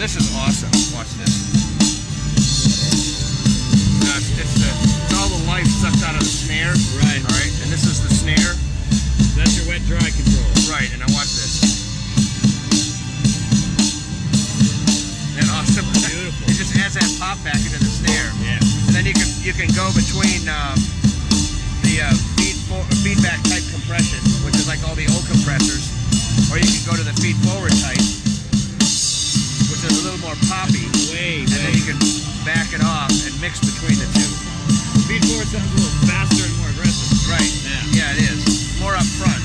this is awesome. Watch this. It's all the life sucked out of the snare. Right. All right. And this is the snare. That's your wet-dry control. Right. And now watch this. Isn't that awesome? Beautiful. It just adds that pop back into the snare. Yeah. And then you can go between the feedback type compression, which is like all the old compressors, or you can go to the feed forward type, which is a little more poppy. And then you can back it off and mix between the two. Feed forward sounds a little faster and more aggressive. Right. Yeah, it is. More up front.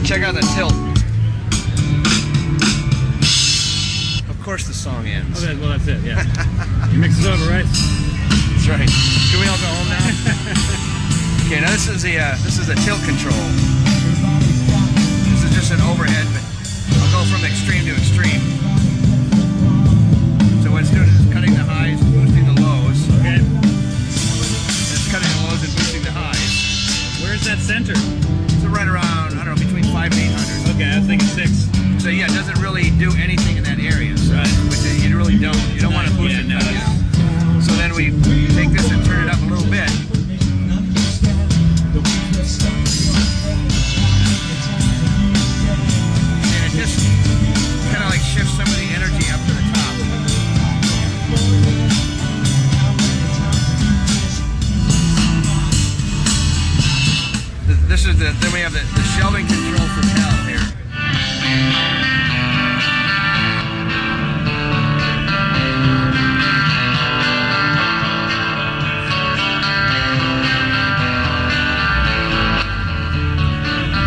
Check out the tilt. Of course the song ends. Okay, well that's it, yeah. Your mix is over, right? That's right. Can we all go home now? Okay, now this is the tilt control. This is just an overhead, but I'll go from extreme to extreme. So what it's doing is cutting the highs, boosting the lows. Okay. It's cutting the lows and boosting the highs. Where's that center? So right around, I don't know, between 5 and 800. Okay, I was thinking 6. So yeah, it doesn't really do anything in that area. So, Right. which you really don't. You don't want to boost it. No. So then we take this and turn it up a little bit. And it just kind of like shifts some of the energy up to the top. This is then we have the shelving control for Cal here.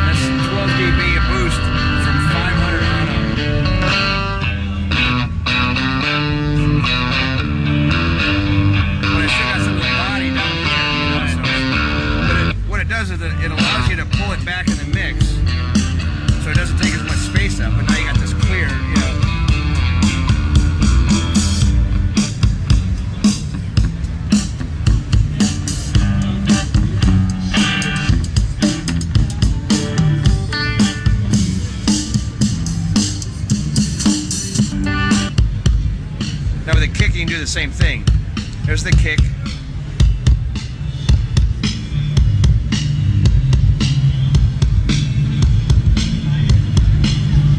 That's 12 dB a boost from 500 on up. But I still got some of the body down here, so what it does is it allows you to pull it back in the mix, so it doesn't take as much space up. But now you got this clear, you know. Now with the kick, you can do the same thing. There's the kick.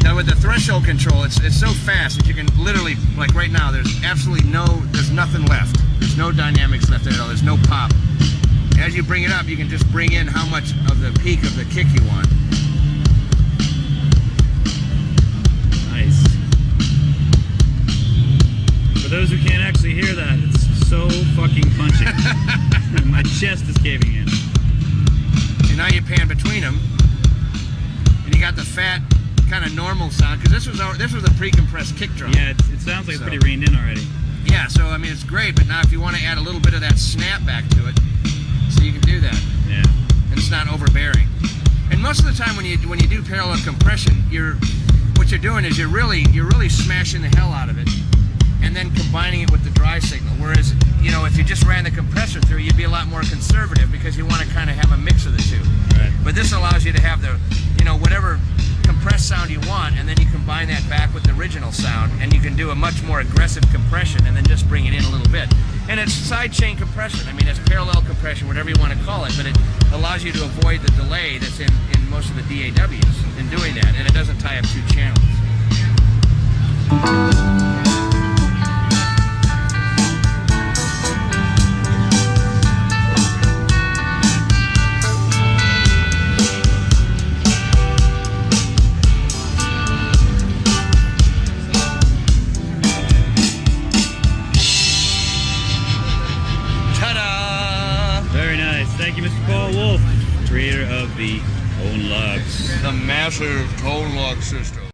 Now with the threshold control, it's so fast that you can literally, like right now, there's nothing left. There's no dynamics left there at all. There's no pop. As you bring it up, you can just bring in how much of the peak of the kick you want. Nice. For those who can't actually hear that, it's so fucking punchy. My chest is caving in. So now you pan between them, and you got the fat kind of normal sound, because this was a pre-compressed kick drum. Yeah, it sounds like it's pretty reined in already. Yeah, so I mean it's great, but now if you want to add a little bit of that snap back to it, so you can do that. Yeah. And it's not overbearing. And most of the time when you do parallel compression, what you're doing is you're really smashing the hell out of it, and then combining it with the dry signal. Whereas, you know, if you just ran the compressor through, you'd be a lot more conservative because you want to kind of have a mix of the two. Right. But this allows you to have the, you know, whatever compressed sound you want, and then you combine that back with the original sound, and you can do a much more aggressive compression and then just bring it in a little bit. And it's sidechain compression. I mean, it's parallel compression, whatever you want to call it, but it allows you to avoid the delay that's in most of the DAWs in doing that, and it doesn't tie up two channels. Thank you, Mr. Paul Wolf, creator of the Tonelux. The massive Tonelux system.